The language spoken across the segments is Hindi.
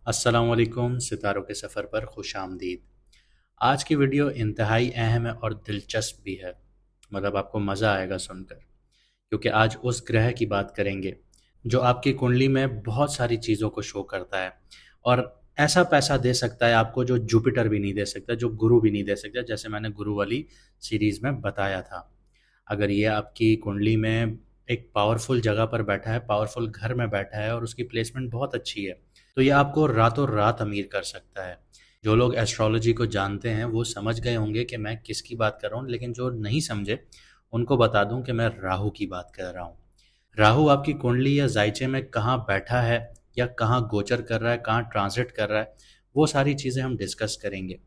अस्सलामुअलैकुम सितारों के सफ़र पर खुश आमदीद। आज की वीडियो इंतहाई अहम है और दिलचस्प भी है। मतलब आपको मज़ा आएगा सुनकर, क्योंकि आज उस ग्रह की बात करेंगे जो आपकी कुंडली में बहुत सारी चीज़ों को शो करता है और ऐसा पैसा दे सकता है आपको जो जुपिटर भी नहीं दे सकता, जो गुरु भी नहीं दे सकता, जैसे मैंने गुरु वाली सीरीज़ में बताया था। अगर ये आपकी कुंडली में एक पावरफुल जगह पर बैठा है, पावरफुल घर में बैठा है और उसकी प्लेसमेंट बहुत अच्छी है, तो ये आपको रातों रात अमीर कर सकता है। जो लोग एस्ट्रोलॉजी को जानते हैं वो समझ गए होंगे कि मैं किसकी बात कर रहा हूँ, लेकिन जो नहीं समझे उनको बता दूं कि मैं राहु की बात कर रहा हूँ। राहु आपकी कुंडली या जायचे में कहाँ बैठा है या कहाँ गोचर कर रहा है, कहाँ ट्रांजिट कर रहा है, वो सारी चीज़ें हम डिस्कस करेंगे।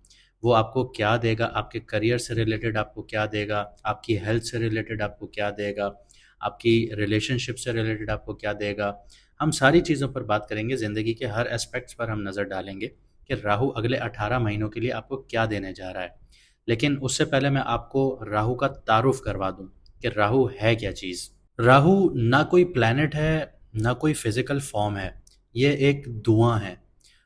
वो आपको क्या देगा, आपके करियर से रिलेटेड आपको क्या देगा, आपकी हेल्थ से रिलेटेड आपको क्या देगा, आपकी रिलेशनशिप से रिलेटेड आपको क्या देगा। हम सारी चीज़ों पर बात करेंगे, ज़िंदगी के हर एस्पेक्ट्स पर हम नज़र डालेंगे कि राहु अगले 18 महीनों के लिए आपको क्या देने जा रहा है। लेकिन उससे पहले मैं आपको राहु का तारुफ करवा दूं कि राहु है क्या चीज़। राहु ना कोई प्लैनेट है, ना कोई फिजिकल फॉर्म है। ये एक धुआं है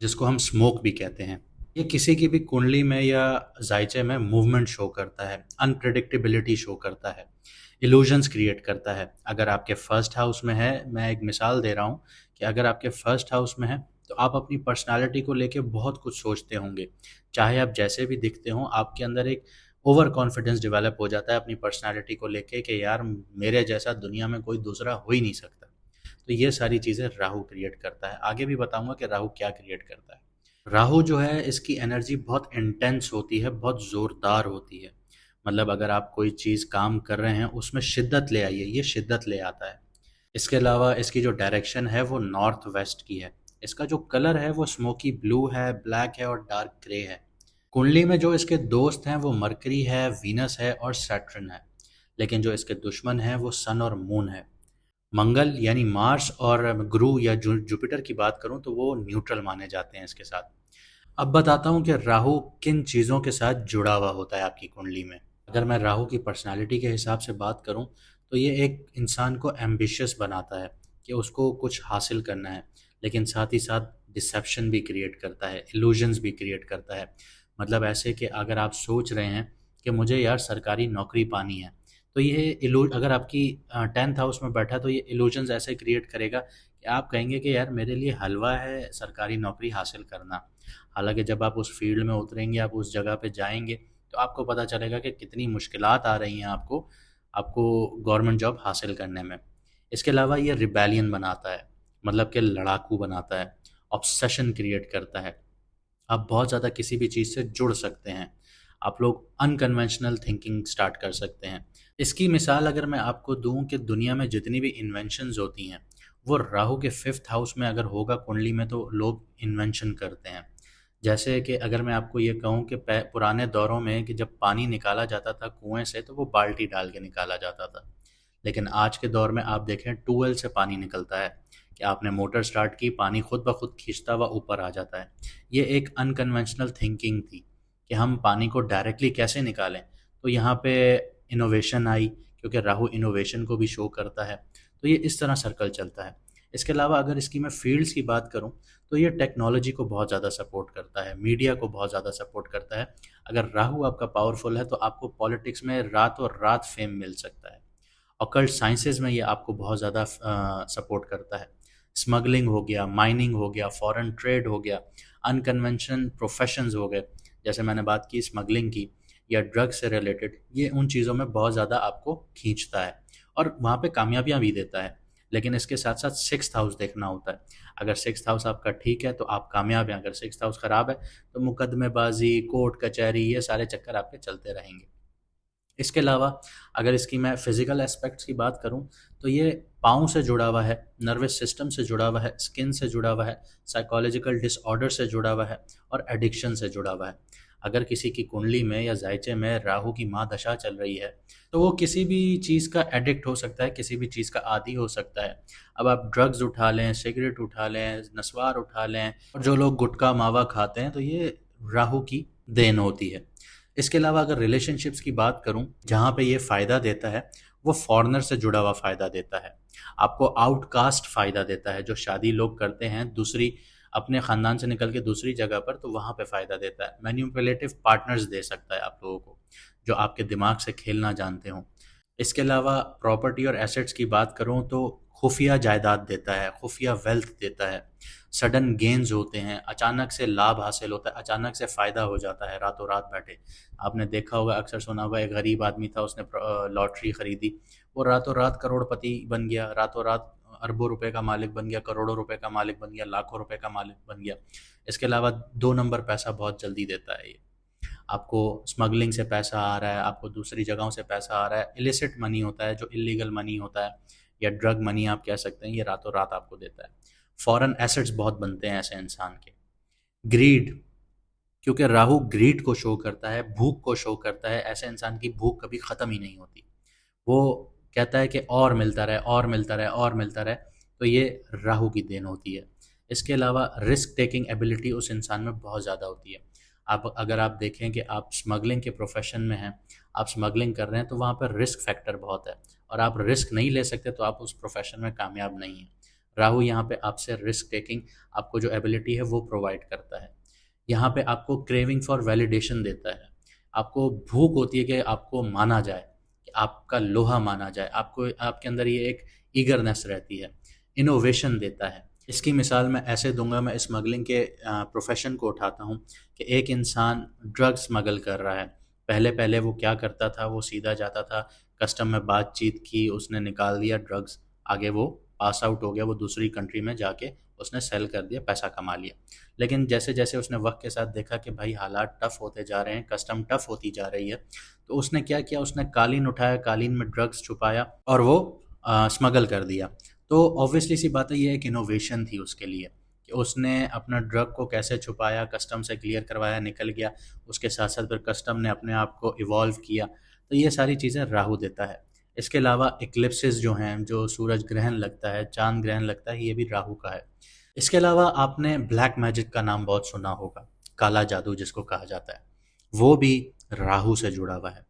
जिसको हम स्मोक भी कहते हैं। ये किसी की भी कुंडली में या जायचे में मूवमेंट शो करता है, अनप्रेडिक्टेबिलिटी शो करता है, इल्यूजन्स क्रिएट करता है। अगर आपके फर्स्ट हाउस में है, मैं एक मिसाल दे रहा हूँ कि अगर आपके फर्स्ट हाउस में है तो आप अपनी पर्सनालिटी को लेके बहुत कुछ सोचते होंगे। चाहे आप जैसे भी दिखते हों, आपके अंदर एक ओवर कॉन्फिडेंस डेवलप हो जाता है अपनी पर्सनालिटी को लेके कि यार मेरे जैसा दुनिया में कोई दूसरा हो ही नहीं सकता। तो ये सारी चीज़ें राहु क्रिएट करता है। आगे भी बताऊंगा कि राहु क्या क्रिएट करता है। राहु जो है इसकी एनर्जी बहुत इंटेंस होती है, बहुत ज़ोरदार होती है। मतलब अगर आप कोई चीज़ काम कर रहे हैं उसमें शिद्दत ले आइए, ये शिद्दत ले आता है। इसके अलावा इसकी जो डायरेक्शन है वो नॉर्थ वेस्ट की है। इसका जो कलर है वो स्मोकी ब्लू है, ब्लैक है और डार्क ग्रे है। कुंडली में जो इसके दोस्त हैं वो मरकरी है, वीनस है और सैटर्न है। लेकिन जो इसके दुश्मन हैं वो सन और मून है। मंगल यानी मार्स और गुरु या जुपिटर की बात करूं तो वो न्यूट्रल माने जाते हैं इसके साथ। अब बताता हूँ कि राहु किन चीज़ों के साथ जुड़ा हुआ होता है आपकी कुंडली में। अगर मैं राहु की पर्सनालिटी के हिसाब से बात करूँ तो ये एक इंसान को एम्बिशियस बनाता है कि उसको कुछ हासिल करना है, लेकिन साथ ही साथ डिसेप्शन भी क्रिएट करता है, इल्यूजन्स भी क्रिएट करता है। मतलब ऐसे कि अगर आप सोच रहे हैं कि मुझे यार सरकारी नौकरी पानी है, तो ये अगर आपकी 10th हाउस में बैठा तो ये इल्यूजन्स ऐसे क्रिएट करेगा कि आप कहेंगे कि यार मेरे लिए हलवा है सरकारी नौकरी हासिल करना। हालांकि जब आप उस फील्ड में उतरेंगे, आप उस जगह पे जाएंगे, तो आपको पता चलेगा कि कितनी मुश्किलात आ रही हैं आपको आपको गवर्नमेंट जॉब हासिल करने में। इसके अलावा ये रिबेलियन बनाता है, मतलब कि लड़ाकू बनाता है, ऑब्सेशन क्रिएट करता है। आप बहुत ज़्यादा किसी भी चीज़ से जुड़ सकते हैं, आप लोग अनकन्वेंशनल थिंकिंग स्टार्ट कर सकते हैं। इसकी मिसाल अगर मैं आपको दूं कि दुनिया में जितनी भी इन्वेंशंस होती हैं वो राहु के 5th हाउस में अगर होगा कुंडली में तो लोग इन्वेंशन करते हैं। जैसे कि अगर मैं आपको ये कहूँ कि पुराने दौरों में कि जब पानी निकाला जाता था कुएं से तो वो बाल्टी डाल के निकाला जाता था। लेकिन आज के दौर में आप देखें ट्यूबवेल से पानी निकलता है कि आपने मोटर स्टार्ट की, पानी खुद ब खुद खींचता हुआ ऊपर आ जाता है। ये एक अनकन्वेंशनल थिंकिंग थी कि हम पानी को डायरेक्टली कैसे निकालें। तो यहाँ पे इनोवेशन आई, क्योंकि राहु इनोवेशन को भी शो करता है। तो ये इस तरह सर्कल चलता है। इसके अलावा अगर इसकी मैं फील्ड्स की बात करूँ तो ये टेक्नोलॉजी को बहुत ज़्यादा सपोर्ट करता है, मीडिया को बहुत ज़्यादा सपोर्ट करता है। अगर राहु आपका पावरफुल है तो आपको पॉलिटिक्स में रातों रात फेम मिल सकता है। ऑकल्ट साइंसेज में ये आपको बहुत ज़्यादा सपोर्ट करता है। स्मगलिंग हो गया, माइनिंग हो गया, फॉरेन ट्रेड हो गया, अनकन्वेंशन प्रोफेशंस हो गए, जैसे मैंने बात की स्मगलिंग की या ड्रग से रिलेटेड, ये उन चीज़ों में बहुत ज़्यादा आपको खींचता है और वहाँ पे कामयाबियाँ भी देता है। लेकिन इसके साथ साथ 6th हाउस देखना होता है। अगर 6th हाउस आपका ठीक है तो आप कामयाब हैं, अगर 6th हाउस ख़राब है तो मुकदमेबाजी, कोर्ट कचहरी, ये सारे चक्कर आपके चलते रहेंगे। इसके अलावा अगर इसकी मैं फिजिकल एस्पेक्ट्स की बात करूं तो ये पाँव से जुड़ा हुआ है, नर्वस सिस्टम से जुड़ा हुआ है, स्किन से जुड़ा हुआ है, साइकोलॉजिकल डिसऑर्डर से जुड़ा हुआ है और एडिक्शन से जुड़ा हुआ है। अगर किसी की कुंडली में या जायचे में राहु की महादशा चल रही है तो वो किसी भी चीज़ का एडिक्ट हो सकता है, किसी भी चीज़ का आदी हो सकता है। अब आप ड्रग्स उठा लें, सिगरेट उठा लें, नस्वार उठा लें, और जो लोग गुटखा मावा खाते हैं तो ये राहु की देन होती है। इसके अलावा अगर रिलेशनशिप्स की बात करूं जहां पे ये फ़ायदा देता है वो फॉरेनर से जुड़ा हुआ फ़ायदा देता है। आपको आउटकास्ट फ़ायदा देता है। जो शादी लोग करते हैं दूसरी अपने ख़ानदान से निकल के दूसरी जगह पर, तो वहाँ पे फ़ायदा देता है। मैनिपुलेटिव पार्टनर्स दे सकता है आप लोगों को, जो आपके दिमाग से खेलना जानते हों। इसके अलावा प्रॉपर्टी और एसेट्स की बात करूँ तो खुफिया जायदाद देता है, खुफिया वेल्थ देता है, सडन गेन्स होते हैं, अचानक से लाभ हासिल होता है, अचानक से फ़ायदा हो जाता है रातों रात बैठे। आपने देखा होगा, अक्सर सुना होगा, एक गरीब आदमी था, उसने लॉटरी खरीदी, वो रातों रात करोड़पति बन गया, रातों रात अरबों रुपए का मालिक बन गया, करोड़ों रुपए का मालिक बन गया, लाखों रुपए का मालिक बन गया। इसके अलावा 2 नंबर पैसा बहुत जल्दी देता है ये। आपको स्मगलिंग से पैसा आ रहा है, आपको दूसरी जगहों से पैसा आ रहा है, इलिसिट मनी होता है, जो इलीगल मनी होता है या ड्रग मनी आप कह सकते हैं, ये रातों रात आपको देता है। फॉरेन एसेट्स बहुत बनते हैं ऐसे इंसान के। ग्रीड, क्योंकि राहु ग्रीड को शो करता है, भूख को शो करता है, ऐसे इंसान की भूख कभी ख़त्म ही नहीं होती। वो कहता है कि और मिलता रहे, और मिलता रहे, और मिलता रहे, तो ये राहु की देन होती है। इसके अलावा रिस्क टेकिंग एबिलिटी उस इंसान में बहुत ज़्यादा होती है। आप अगर आप देखें कि आप स्मगलिंग के प्रोफेशन में हैं, आप स्मगलिंग कर रहे हैं, तो वहाँ पर रिस्क फैक्टर बहुत है, और आप रिस्क नहीं ले सकते तो आप उस प्रोफेशन में कामयाब नहीं हैं। राहु यहाँ पे आपसे रिस्क टेकिंग, आपको जो एबिलिटी है वो प्रोवाइड करता है। यहाँ पे आपको क्रेविंग फॉर वैलिडेशन देता है। आपको भूख होती है कि आपको माना जाए, कि आपका लोहा माना जाए, आपको आपके अंदर ये एक ईगरनेस रहती है। इनोवेशन देता है। इसकी मिसाल मैं ऐसे दूंगा, मैं स्मगलिंग के प्रोफेशन को उठाता हूँ कि एक इंसान ड्रग स्मगल कर रहा है। पहले पहले वो क्या करता था, वो सीधा जाता था, कस्टम में बातचीत की, उसने निकाल दिया ड्रग्स, आगे वो पास आउट हो गया, वो दूसरी कंट्री में जाके उसने सेल कर दिया, पैसा कमा लिया। लेकिन जैसे जैसे उसने वक्त के साथ देखा कि भाई हालात टफ होते जा रहे हैं, कस्टम टफ होती जा रही है, तो उसने क्या किया, उसने कालीन उठाया, कालीन में ड्रग्स छुपाया और वो स्मगल कर दिया। तो ऑब्वियसली सी बात है, ये एक इनोवेशन थी उसके लिए, कि उसने अपना ड्रग को कैसे छुपाया, कस्टम से क्लियर करवाया, निकल गया, उसके साथ साथ फिर कस्टम ने अपने आप को इवॉल्व किया। तो ये सारी चीज़ें राहु देता है। इसके अलावा इक्लिप्सिस जो हैं, जो सूरज ग्रहण लगता है, चांद ग्रहण लगता है, ये भी राहु का है। इसके अलावा आपने ब्लैक मैजिक का नाम बहुत सुना होगा, काला जादू जिसको कहा जाता है, वो भी राहु से जुड़ा हुआ है।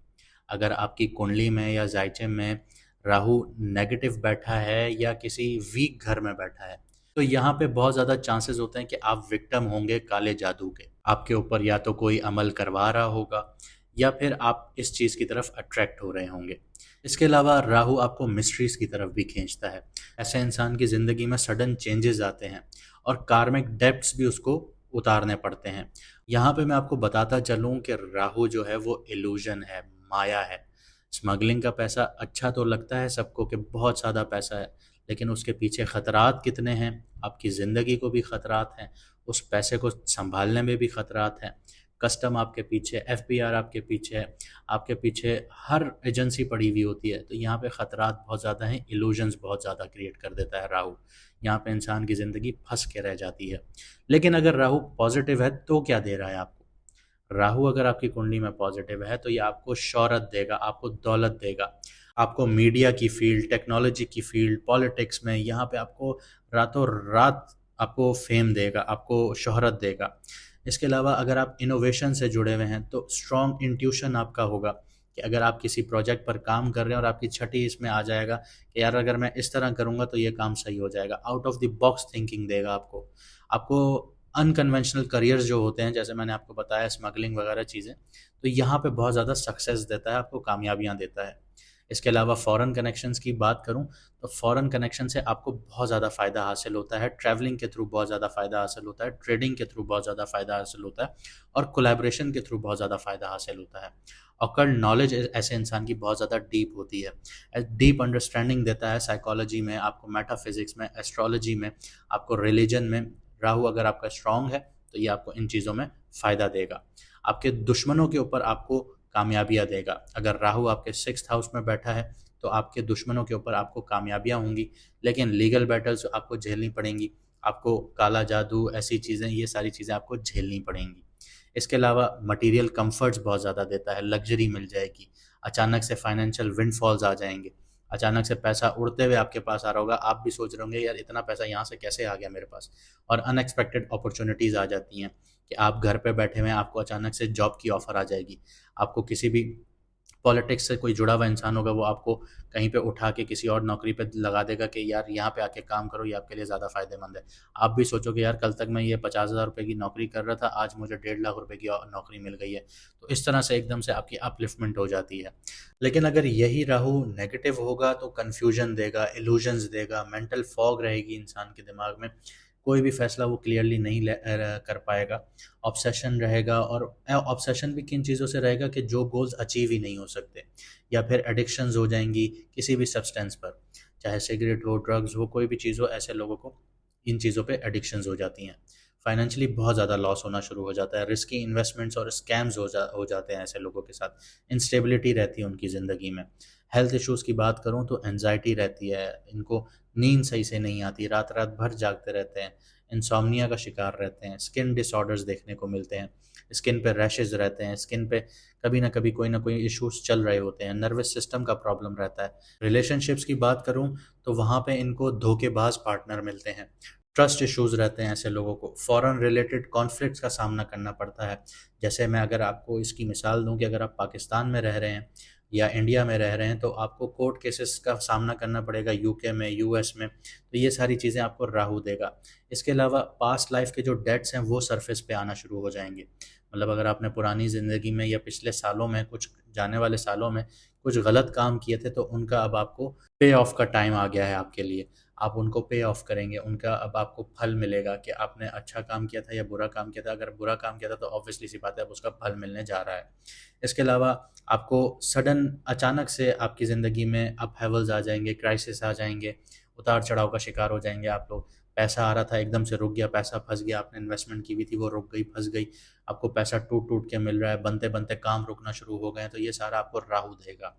अगर आपकी कुंडली में या जायचे में राहु नेगेटिव बैठा है या किसी वीक घर में बैठा है, तो यहाँ पे बहुत ज़्यादा चांसेस होते हैं कि आप विक्टिम होंगे काले जादू के। आपके ऊपर या तो कोई अमल करवा रहा होगा, या फिर आप इस चीज़ की तरफ अट्रैक्ट हो रहे होंगे। इसके अलावा राहु आपको मिस्ट्रीज की तरफ भी खींचता है। ऐसे इंसान की ज़िंदगी में सडन चेंजेस आते हैं और कार्मिक डेब्ट्स भी उसको उतारने पड़ते हैं। यहाँ पे मैं आपको बताता चलूँ कि राहु जो है वो इल्यूजन है, माया है। स्मगलिंग का पैसा अच्छा तो लगता है सबको कि बहुत ज़्यादा पैसा है, लेकिन उसके पीछे ख़तरात कितने हैं, आपकी ज़िंदगी को भी ख़तरात हैं, उस पैसे को संभालने में भी ख़तरात हैं। कस्टम आपके पीछे, एफबीआर आपके पीछे है, आपके पीछे हर एजेंसी पड़ी हुई होती है। तो यहाँ पे ख़तरात बहुत ज़्यादा हैं, इल्यूजन्स बहुत ज़्यादा क्रिएट कर देता है राहु। यहाँ पे इंसान की ज़िंदगी फंस के रह जाती है। लेकिन अगर राहु पॉजिटिव है तो क्या दे रहा है आपको? राहु अगर आपकी कुंडली में पॉजिटिव है तो ये आपको शौहरत देगा, आपको दौलत देगा, आपको मीडिया की फील्ड, टेक्नोलॉजी की फील्ड, पॉलिटिक्स में, यहाँ पे आपको रातों रात आपको फेम देगा, आपको शोहरत देगा। इसके अलावा अगर आप इनोवेशन से जुड़े हुए हैं तो स्ट्रॉन्ग इंट्यूशन आपका होगा, कि अगर आप किसी प्रोजेक्ट पर काम कर रहे हैं और आपकी छठी इसमें आ जाएगा कि यार अगर मैं इस तरह करूँगा तो ये काम सही हो जाएगा, out of the box thinking देगा आपको। आपको अनकन्वेंशनल करियर्स जो होते हैं, जैसे मैंने आपको बताया स्मगलिंग वगैरह चीज़ें, तो यहाँ पे बहुत ज़्यादा सक्सेस देता है, आपको कामयाबियाँ देता है। इसके अलावा फॉरेन कनेक्शंस की बात करूँ तो फॉरेन कनेक्शन से आपको बहुत ज़्यादा फ़ायदा हासिल होता है, ट्रैवलिंग के थ्रू बहुत ज़्यादा फ़ायदा हासिल होता है, ट्रेडिंग के थ्रू बहुत ज़्यादा फ़ायदा हासिल होता है, और कोलैबोरेशन के थ्रू बहुत ज़्यादा फ़ायदा हासिल होता है। ऑकल्ट नॉलेज ऐसे इंसान की बहुत ज़्यादा डीप होती है, डीप अंडरस्टैंडिंग देता है साइकोलॉजी में, आपको मेटाफिजिक्स में, एस्ट्रोलॉजी में, आपको रिलीजन में। राहु अगर आपका स्ट्रांग है तो ये आपको इन चीज़ों में फ़ायदा देगा। आपके दुश्मनों के ऊपर आपको कामयाबियाँ देगा। अगर राहु आपके 6th हाउस में बैठा है तो आपके दुश्मनों के ऊपर आपको कामयाबियाँ होंगी, लेकिन लीगल बैटल्स आपको झेलनी पड़ेंगी, आपको काला जादू, ऐसी चीज़ें, ये सारी चीज़ें आपको झेलनी पड़ेंगी। इसके अलावा मटेरियल कंफर्ट्स बहुत ज़्यादा देता है, लग्जरी मिल जाएगी, अचानक से फाइनेंशियल विंडफॉल्स आ जाएंगे, अचानक से पैसा उड़ते हुए आपके पास आ रहा होगा, आप भी सोच रहे होंगे यार इतना पैसा यहाँ से कैसे आ गया मेरे पास। और अनएक्सपेक्टेड अपॉर्चुनिटीज़ आ जाती हैं कि आप घर पे बैठे हुए हैं, आपको अचानक से जॉब की ऑफ़र आ जाएगी, आपको किसी भी पॉलिटिक्स से कोई जुड़ा हुआ इंसान होगा, वो आपको कहीं पे उठा के किसी और नौकरी पे लगा देगा कि यार यहाँ पे आके काम करो, ये आपके लिए ज़्यादा फ़ायदेमंद है। आप भी सोचोगे यार कल तक मैं ये 50,000 रुपये की नौकरी कर रहा था, आज मुझे 1.5 लाख रुपए की नौकरी मिल गई है। तो इस तरह से एकदम से आपकी अपलिफ्टमेंट हो जाती है। लेकिन अगर यही राहु नेगेटिव होगा तो कन्फ्यूजन देगा, इल्यूजन्स देगा, मेंटल फॉग रहेगी इंसान के दिमाग में, कोई भी फैसला वो क्लियरली नहीं कर पाएगा। ऑब्सेशन रहेगा, और ऑब्सेशन भी किन चीज़ों से रहेगा कि जो गोल्स अचीव ही नहीं हो सकते, या फिर एडिक्शंस हो जाएंगी किसी भी सब्सटेंस पर, चाहे सिगरेट हो, ड्रग्स हो, कोई भी चीज़ हो, ऐसे लोगों को इन चीज़ों पे एडिक्शंस हो जाती हैं। फाइनेंशियली बहुत ज़्यादा लॉस होना शुरू हो जाता है, रिस्की इन्वेस्टमेंट्स और स्कैम्स हो जाते हैं ऐसे लोगों के साथ, इंस्टेबिलिटी रहती है उनकी ज़िंदगी में। हेल्थ इश्यूज़ की बात करूँ तो एनजाइटी रहती है, इनको नींद सही से नहीं आती, रात रात भर जागते रहते हैं, इंसोम्निया का शिकार रहते हैं, स्किन डिसऑर्डर्स देखने को मिलते हैं, स्किन पे रैशेज़ रहते हैं, स्किन पे कभी ना कोई इश्यूज़ चल रहे होते हैं, नर्वस सिस्टम का प्रॉब्लम रहता है। रिलेशनशिप्स की बात करूँ तो वहाँ पे इनको धोखेबाज पार्टनर मिलते हैं, ट्रस्ट इश्यूज़ रहते हैं ऐसे लोगों को, फॉरेन रिलेटेड कॉन्फ्लिक्ट्स का सामना करना पड़ता है। जैसे मैं अगर आपको इसकी मिसाल दूँ कि अगर आप पाकिस्तान में रह रहे हैं या इंडिया में रह रहे हैं, तो आपको कोर्ट केसेस का सामना करना पड़ेगा यूके में, यूएस में, तो ये सारी चीज़ें आपको राहु देगा। इसके अलावा पास्ट लाइफ के जो डेट्स हैं वो सरफेस पे आना शुरू हो जाएंगे। मतलब अगर आपने पुरानी ज़िंदगी में या पिछले सालों में, कुछ जाने वाले सालों में कुछ गलत काम किए थे, तो उनका अब आपको पे ऑफ का टाइम आ गया है आपके लिए। आप उनको पे ऑफ करेंगे, उनका अब आपको फल मिलेगा कि आपने अच्छा काम किया था या बुरा काम किया था। अगर बुरा काम किया था तो ऑब्वियसली सी बात है, अब उसका फल मिलने जा रहा है। इसके अलावा आपको सडन अचानक से आपकी ज़िंदगी में अपहेवल्स आ जाएंगे, क्राइसिस आ जाएंगे, उतार चढ़ाव का शिकार हो जाएंगे आप लोग। पैसा आ रहा था एकदम से रुक गया, पैसा फंस गया, आपने इन्वेस्टमेंट की हुई थी वो रुक गई, फंस गई, आपको पैसा टूट टूट के मिल रहा है, बनते बनते काम रुकना शुरू हो गए हैं, तो ये सारा आपको राहु देगा।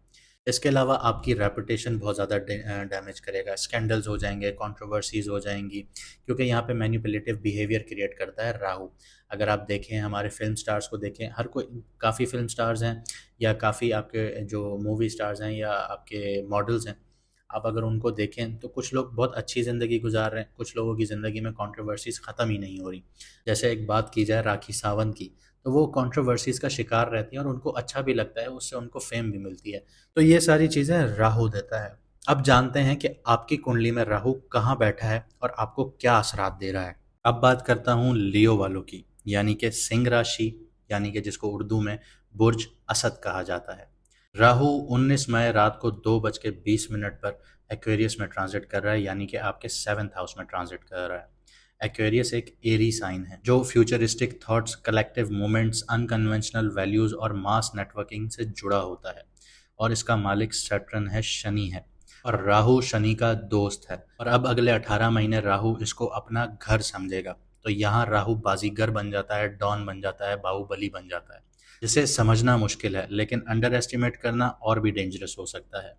इसके अलावा आपकी रेपुटेशन बहुत ज़्यादा डैमेज करेगा, स्कैंडल्स हो जाएंगे, कंट्रोवर्सीज़ हो जाएंगी, क्योंकि यहाँ पे मैनिपुलेटिव बिहेवियर क्रिएट करता है राहु। अगर आप देखें हमारे फिल्म स्टार्स को देखें, हर कोई, काफ़ी फिल्म स्टार्स हैं या काफ़ी आपके जो मूवी स्टार्स हैं या आपके मॉडल्स हैं, आप अगर उनको देखें तो कुछ लोग बहुत अच्छी ज़िंदगी गुजार रहे हैं, कुछ लोगों की ज़िंदगी में कंट्रोवर्सीज़ ख़त्म ही नहीं हो रही। जैसे एक बात की जाए राखी सावंत की, तो वो कंट्रोवर्सीज़ का शिकार रहती हैं और उनको अच्छा भी लगता है, उससे उनको फेम भी मिलती है। तो ये सारी चीज़ें राहु देता है। अब जानते हैं कि आपकी कुंडली में राहु कहाँ बैठा है और आपको क्या असरात दे रहा है। अब बात करता हूँ लियो वालों की, यानी कि सिंह राशि, यानी कि जिसको उर्दू में बुर्ज असद कहा जाता है। राहु 19 मई रात को 2:20 पर एक्वेरियस में ट्रांजिट कर रहा है, यानी कि आपके 7th हाउस में ट्रांजिट कर रहा है। एक्वेरियस एक एरी साइन है जो futuristic thoughts, collective moments, unconventional values और मास नेटवर्किंग से जुड़ा होता है, और इसका मालिक सैटर्न है, शनि है, और राहु शनि का दोस्त है। और अब अगले 18 महीने राहु इसको अपना घर समझेगा, तो यहाँ राहु बाजीगर बन जाता है, डॉन बन जाता है, बाहुबली बन जाता है, जिसे समझना मुश्किल है, लेकिन अंडर एस्टिमेट करना और भी डेंजरस हो सकता है।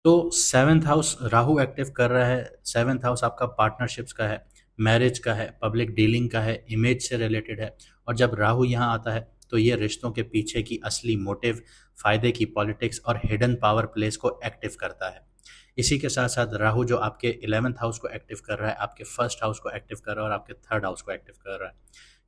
तो 7th हाउस राहु एक्टिव कर रहा है। 7th हाउस आपका पार्टनरशिप्स का है, मैरिज का है, पब्लिक डीलिंग का है, इमेज से रिलेटेड है। और जब राहु यहाँ आता है तो ये रिश्तों के पीछे की असली मोटिव, फायदे की पॉलिटिक्स और हिडन पावर प्लेस को एक्टिव करता है। इसी के साथ साथ राहु जो आपके 11th हाउस को एक्टिव कर रहा है, आपके फर्स्ट हाउस को एक्टिव कर रहा है और आपके थर्ड हाउस को एक्टिव कर रहा है।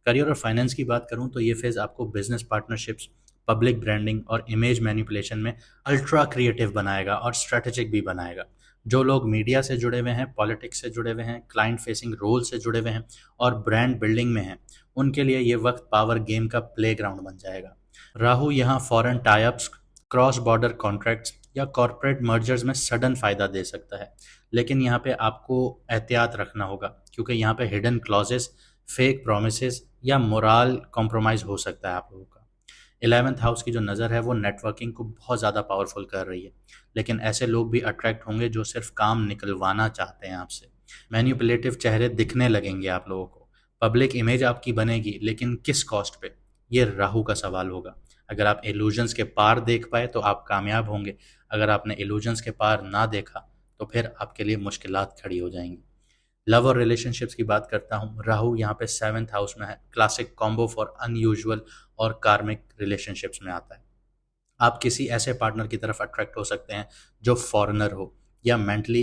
करियर और फाइनेंस की बात करूं तो ये फेज आपको बिजनेस पार्टनरशिप्स, पब्लिक ब्रांडिंग और इमेज मैनिपुलेशन में अल्ट्रा क्रिएटिव बनाएगा और स्ट्रेटेजिक भी बनाएगा। जो लोग मीडिया से जुड़े हुए हैं, पॉलिटिक्स से जुड़े हुए हैं, क्लाइंट फेसिंग रोल से जुड़े हुए हैं और ब्रांड बिल्डिंग में हैं, उनके लिए ये वक्त पावर गेम का प्लेग्राउंड बन जाएगा। राहु यहाँ foreign types, cross border contracts या कॉरपोरेट मर्जर्स में सडन फायदा दे सकता है, लेकिन यहाँ पे आपको एहतियात रखना होगा, क्योंकि यहाँ पे हिडन क्लॉजेस, फेक प्रोमिसेस या मोरल कॉम्प्रोमाइज़ हो सकता है आप लोगों का। 11th हाउस की जो नज़र है वो नेटवर्किंग को बहुत ज़्यादा पावरफुल कर रही है, लेकिन ऐसे लोग भी अट्रैक्ट होंगे जो सिर्फ काम निकलवाना चाहते हैं आपसे। मैन्युपुलेटिव चेहरे दिखने लगेंगे आप लोगों को, पब्लिक इमेज आपकी बनेगी, लेकिन किस कॉस्ट पे, ये राहु का सवाल होगा। अगर आप इल्यूजन्स के पार देख पाए तो आप कामयाब होंगे, अगर आपने इल्यूजन्स के पार ना देखा तो फिर आपके लिए मुश्किलात खड़ी हो जाएंगी। लव और रिलेशनशिप्स की बात करता हूँ, राहु यहाँ पे 7th हाउस में है, क्लासिक कॉम्बो फॉर अनयूजुअल और कार्मिक रिलेशनशिप्स में आता है। आप किसी ऐसे पार्टनर की तरफ अट्रैक्ट हो सकते हैं जो फॉरेनर हो या मेंटली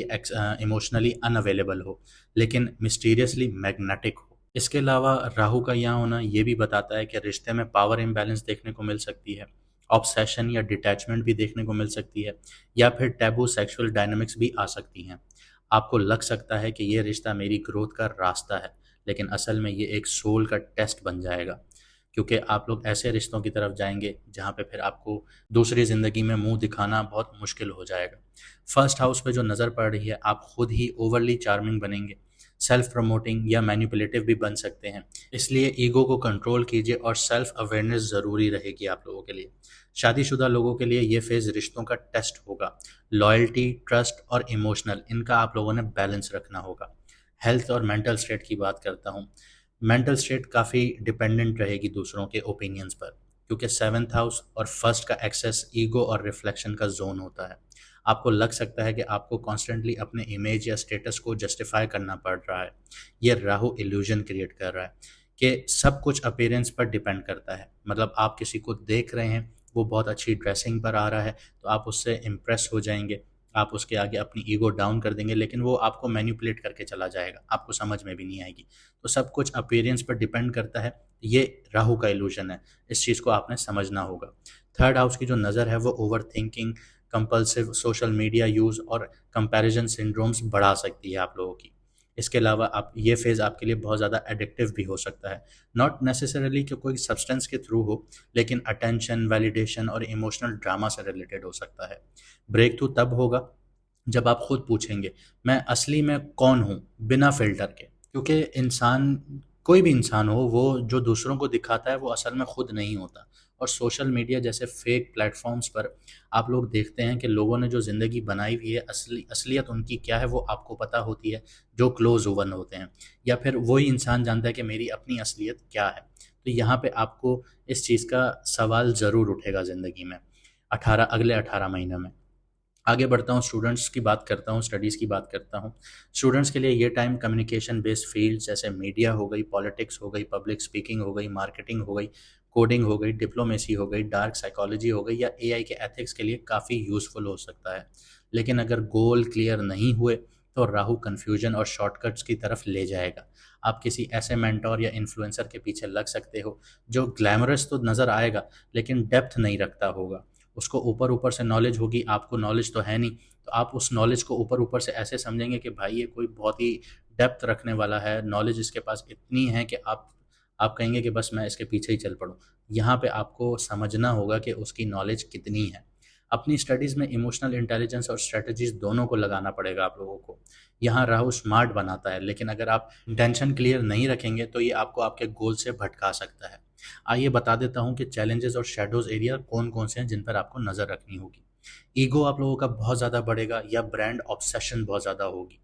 इमोशनली अनअवेलेबल हो, लेकिन मिस्टीरियसली मैग्नेटिक हो। इसके अलावा राहु का यहाँ होना ये भी बताता है कि रिश्ते में पावर इम्बैलेंस देखने को मिल सकती है, ऑब्सेशन या डिटैचमेंट भी देखने को मिल सकती है, या फिर टैबू सेक्सुअल डायनामिक्स भी आ सकती हैं। आपको लग सकता है कि ये रिश्ता मेरी ग्रोथ का रास्ता है, लेकिन असल में ये एक सोल का टेस्ट बन जाएगा, क्योंकि आप लोग ऐसे रिश्तों की तरफ जाएंगे जहाँ पे फिर आपको दूसरी ज़िंदगी में मुंह दिखाना बहुत मुश्किल हो जाएगा। फर्स्ट हाउस पे जो नज़र पड़ रही है, आप खुद ही ओवरली चार्मिंग बनेंगे, सेल्फ प्रमोटिंग या मैनिपुलेटिव भी बन सकते हैं। इसलिए ईगो को कंट्रोल कीजिए और सेल्फ अवेयरनेस ज़रूरी रहेगी आप लोगों के लिए। शादीशुदा लोगों के लिए ये फेज़ रिश्तों का टेस्ट होगा। लॉयल्टी, ट्रस्ट और इमोशनल, इनका आप लोगों ने बैलेंस रखना होगा। हेल्थ और मेंटल स्टेट की बात करता हूँ। मेंटल स्टेट काफ़ी डिपेंडेंट रहेगी दूसरों के ओपिनियंस पर, क्योंकि सेवन्थ हाउस और फर्स्ट का एक्सेस ईगो और रिफ्लेक्शन का जोन होता है। आपको लग सकता है कि आपको कॉन्स्टेंटली अपने इमेज या स्टेटस को जस्टिफाई करना पड़ रहा है। ये राहु इल्यूजन क्रिएट कर रहा है कि सब कुछ अपीयरेंस पर डिपेंड करता है। मतलब आप किसी को देख रहे हैं, वो बहुत अच्छी ड्रेसिंग पर आ रहा है, तो आप उससे इम्प्रेस हो जाएंगे, आप उसके आगे अपनी ईगो डाउन कर देंगे, लेकिन वो आपको मैनिपुलेट करके चला जाएगा, आपको समझ में भी नहीं आएगी। तो सब कुछ अपीयरेंस पर डिपेंड करता है। ये राहु का इल्यूजन है, इस चीज़ को आपने समझना होगा। थर्ड हाउस की जो नज़र है वो over thinking, compulsive social media use और कंपैरिजन सिंड्रोम्स बढ़ा सकती है आप लोगों की। इसके अलावा आप ये फेज़ आपके लिए बहुत ज़्यादा एडिक्टिव भी हो सकता है। नॉट नेसेसरली कि कोई सब्सटेंस के थ्रू हो, लेकिन अटेंशन, वैलिडेशन और इमोशनल ड्रामा से रिलेटेड हो सकता है। ब्रेक थ्रू तब होगा जब आप खुद पूछेंगे, मैं असली में कौन हूँ, बिना फ़िल्टर के। क्योंकि इंसान, कोई भी इंसान हो, वो जो दूसरों को दिखाता है वो असल में खुद नहीं होता। और सोशल मीडिया जैसे फेक प्लेटफॉर्म्स पर आप लोग देखते हैं कि लोगों ने जो ज़िंदगी बनाई हुई है, असलियत उनकी क्या है वो आपको पता होती है, जो क्लोज वन होते हैं, या फिर वही इंसान जानता है कि मेरी अपनी असलियत क्या है। तो यहाँ पे आपको इस चीज़ का सवाल ज़रूर उठेगा ज़िंदगी में, अगले 18 महीने में। आगे बढ़ता हूँ, स्टूडेंट्स की बात करता हूँ, स्टडीज़ की बात करता हूँ। स्टूडेंट्स के लिए ये टाइम कम्युनिकेशन बेस्ड फील्ड्स जैसे मीडिया हो गई, पॉलिटिक्स हो गई, पब्लिक स्पीकिंग हो गई, मार्केटिंग हो गई, कोडिंग हो गई, डिप्लोमेसी हो गई, डार्क साइकोलॉजी हो गई, या एआई के एथिक्स के लिए काफ़ी यूज़फुल हो सकता है। लेकिन अगर गोल क्लियर नहीं हुए तो राहु कन्फ्यूजन और शॉर्टकट्स की तरफ ले जाएगा। आप किसी ऐसे मेंटोर या इन्फ्लुएंसर के पीछे लग सकते हो जो ग्लैमरस तो नज़र आएगा, लेकिन डेप्थ नहीं रखता होगा। उसको ऊपर ऊपर से नॉलेज होगी, आपको नॉलेज तो है नहीं, तो आप उस नॉलेज को ऊपर ऊपर से ऐसे समझेंगे कि भाई ये कोई बहुत ही डेप्थ रखने वाला है, नॉलेज इसके पास इतनी है कि आप कहेंगे कि बस मैं इसके पीछे ही चल पड़ूँ। यहाँ पे आपको समझना होगा कि उसकी नॉलेज कितनी है। अपनी स्टडीज़ में इमोशनल इंटेलिजेंस और स्ट्रेटजीज दोनों को लगाना पड़ेगा आप लोगों को। यहाँ राहु स्मार्ट बनाता है, लेकिन अगर आप इंटेंशन क्लियर नहीं रखेंगे तो ये आपको आपके गोल से भटका सकता है। आइए बता देता हूँ कि चैलेंजेस और शेडोज एरिया कौन कौन से हैं जिन पर आपको नज़र रखनी होगी। ईगो आप लोगों का बहुत ज़्यादा बढ़ेगा, या ब्रांड ऑब्सेशन बहुत ज़्यादा होगी।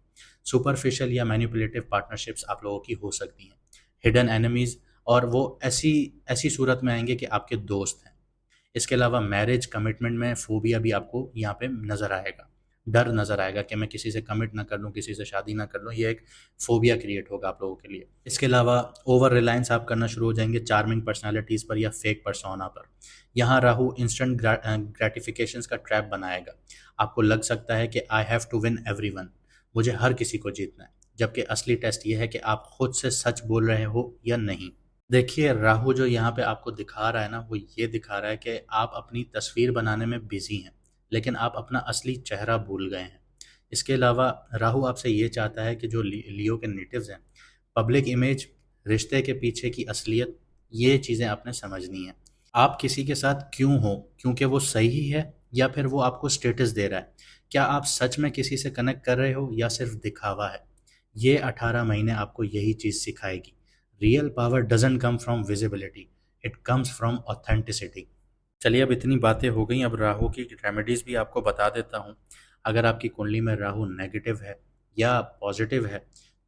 सुपरफिशियल या मैनिपुलेटिव पार्टनरशिप्स आप लोगों की हो सकती हैं। हिडन एनिमीज, और वो ऐसी ऐसी सूरत में आएंगे कि आपके दोस्त हैं। इसके अलावा मैरिज कमिटमेंट में फोबिया भी आपको यहाँ पे नज़र आएगा। डर नज़र आएगा कि मैं किसी से कमिट ना कर लूँ, किसी से शादी ना कर लूँ, ये एक फोबिया क्रिएट होगा आप लोगों के लिए। इसके अलावा ओवर रिलायंस आप करना शुरू हो जाएंगे चार्मिंग पर्सनालिटीज़ पर या फेक पर्सोना पर। यहाँ राहु इंस्टेंट ग्रेटिफिकेशंस का ट्रैप बनाएगा। आपको लग सकता है कि I have to win everyone, मुझे हर किसी को जीतना है, जबकि असली टेस्ट ये है कि आप खुद से सच बोल रहे हो या नहीं। देखिए, राहु जो यहाँ पे आपको दिखा रहा है ना, वो ये दिखा रहा है कि आप अपनी तस्वीर बनाने में बिजी हैं, लेकिन आप अपना असली चेहरा भूल गए हैं। इसके अलावा राहु आपसे ये चाहता है कि जो लियो के नेटिव्स हैं, पब्लिक इमेज, रिश्ते के पीछे की असलियत, ये चीज़ें आपने समझनी है। आप किसी के साथ क्यों हो, क्योंकि वो सही है, या फिर वो आपको स्टेटस दे रहा है? क्या आप सच में किसी से कनेक्ट कर रहे हो या सिर्फ दिखावा है? ये 18 महीने आपको यही चीज़ सिखाएगी। Real power doesn't come from visibility, it comes from authenticity. चलिए, अब इतनी बातें हो गई, अब राहु की रेमेडीज़ भी आपको बता देता हूँ। अगर आपकी कुंडली में राहु नेगेटिव है या पॉजिटिव है,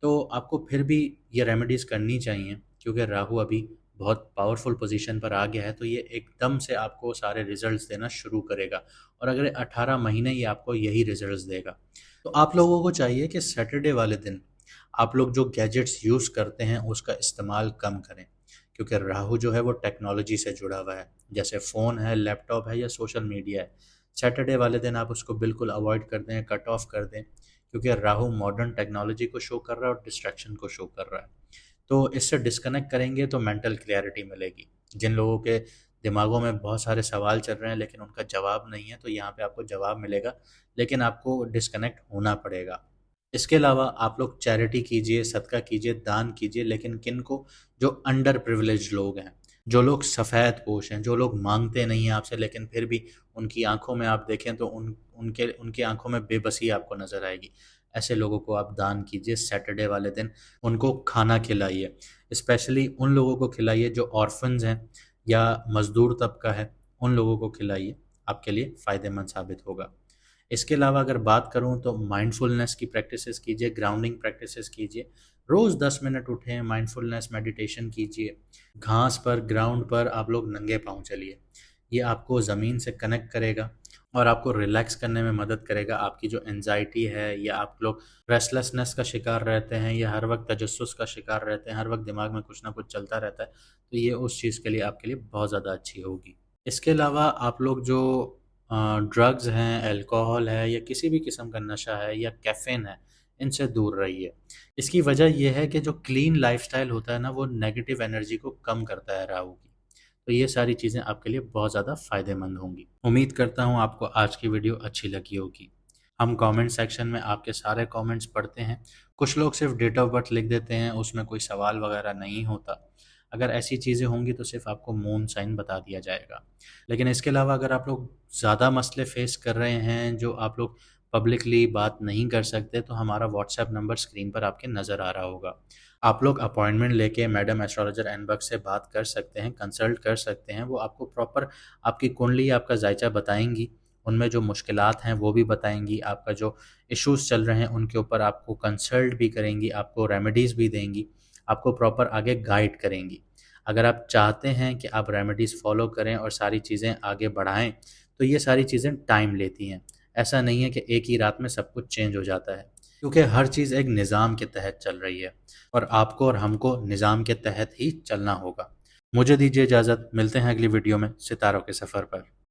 तो आपको फिर भी ये रेमेडीज़ करनी चाहिए, क्योंकि राहु अभी बहुत पावरफुल पोजीशन पर आ गया है, तो ये एकदम से आपको सारे रिजल्ट्स देना शुरू करेगा, और अगले 18 महीने ये आपको यही रिजल्ट्स देगा। तो आप लोगों को चाहिए कि सैटरडे वाले दिन आप लोग जो गैजेट्स यूज़ करते हैं उसका इस्तेमाल कम करें, क्योंकि राहु जो है वो टेक्नोलॉजी से जुड़ा हुआ है, जैसे फ़ोन है, लैपटॉप है या सोशल मीडिया है। सैटरडे वाले दिन आप उसको बिल्कुल अवॉइड कर दें, कट ऑफ कर दें, क्योंकि राहु मॉडर्न टेक्नोलॉजी को शो कर रहा है और डिस्ट्रैक्शन को शो कर रहा है। तो इससे डिस्कनेक्ट करेंगे तो मेंटल क्लैरिटी मिलेगी। जिन लोगों के दिमागों में बहुत सारे सवाल चल रहे हैं लेकिन उनका जवाब नहीं है, तो यहाँ पे आपको जवाब मिलेगा, लेकिन आपको डिस्कनेक्ट होना पड़ेगा। इसके अलावा आप लोग चैरिटी कीजिए, सदका कीजिए, दान कीजिए, लेकिन किन को? जो अंडर प्रिविलेज्ड लोग हैं, जो लोग सफ़ेद पोश हैं, जो लोग मांगते नहीं हैं आपसे लेकिन फिर भी उनकी आंखों में आप देखें तो उनके उनकी आंखों में बेबसी आपको नज़र आएगी। ऐसे लोगों को आप दान कीजिए, सैटरडे वाले दिन उनको खाना खिलाइए। स्पेशली उन लोगों को खिलाइए जो ऑर्फन्स हैं या मज़दूर तबका है, उन लोगों को खिलाइए, आपके लिए फ़ायदेमंद साबित होगा। इसके अलावा अगर बात करूँ तो माइंडफुलनेस की प्रैक्टिसेस कीजिए, ग्राउंडिंग प्रैक्टिसेस कीजिए। रोज़ 10 मिनट उठें, माइंडफुलनेस मेडिटेशन कीजिए। घास पर, ग्राउंड पर आप लोग नंगे पाँव चलिए। ये आपको ज़मीन से कनेक्ट करेगा और आपको रिलैक्स करने में मदद करेगा। आपकी जो एंग्जायटी है या आप लोग रेस्टलेसनेस का शिकार रहते हैं या हर वक्त तजस्सुस का शिकार रहते हैं, हर वक्त दिमाग में कुछ ना कुछ चलता रहता है, तो ये उस चीज़ के लिए आपके लिए बहुत ज़्यादा अच्छी होगी। इसके अलावा आप लोग जो ड्रग्स हैं, अल्कोहल है या किसी भी किस्म का नशा है या कैफ़ीन है, इनसे दूर रहिए। इसकी वजह ये है कि जो क्लीन लाइफ़स्टाइल होता है ना, वो नेगेटिव एनर्जी को कम करता है राहु की। तो ये सारी चीज़ें आपके लिए बहुत ज़्यादा फ़ायदेमंद होंगी। उम्मीद करता हूँ आपको आज की वीडियो अच्छी लगी होगी। हम कमेंट सेक्शन में आपके सारे कमेंट्स पढ़ते हैं। कुछ लोग सिर्फ़ डेट ऑफ़ बर्थ लिख देते हैं, उसमें कोई सवाल वगैरह नहीं होता। अगर ऐसी चीज़ें होंगी तो सिर्फ़ आपको मून साइन बता दिया जाएगा। लेकिन इसके अलावा अगर आप लोग ज़्यादा मसले फ़ेस कर रहे हैं, जो आप लोग पब्लिकली बात नहीं कर सकते, तो हमारा व्हाट्सएप नंबर स्क्रीन पर आपके नज़र आ रहा होगा। आप लोग अपॉइंटमेंट लेके मैडम एस्ट्रोलॉजर एनबक्स से बात कर सकते हैं, कंसल्ट कर सकते हैं। वो आपको प्रॉपर आपकी कुंडली, आपका जायचा बताएँगी, उनमें जो मुश्किलात हैं वो भी बताएँगी, आपका जो इश्यूज़ चल रहे हैं उनके ऊपर आपको कंसल्ट भी करेंगी, आपको रेमेडीज़ भी देंगी, आपको प्रॉपर आगे गाइड करेंगी। अगर आप चाहते हैं कि आप रेमेडीज़ फ़ॉलो करें और सारी चीज़ें आगे बढ़ाएँ, तो ये सारी चीज़ें टाइम लेती हैं। ऐसा नहीं है कि एक ही रात में सब कुछ चेंज हो जाता है, क्योंकि हर चीज़ एक निज़ाम के तहत चल रही है और आपको और हमको निज़ाम के तहत ही चलना होगा। मुझे दीजिए इजाज़त, मिलते हैं अगली वीडियो में सितारों के सफ़र पर।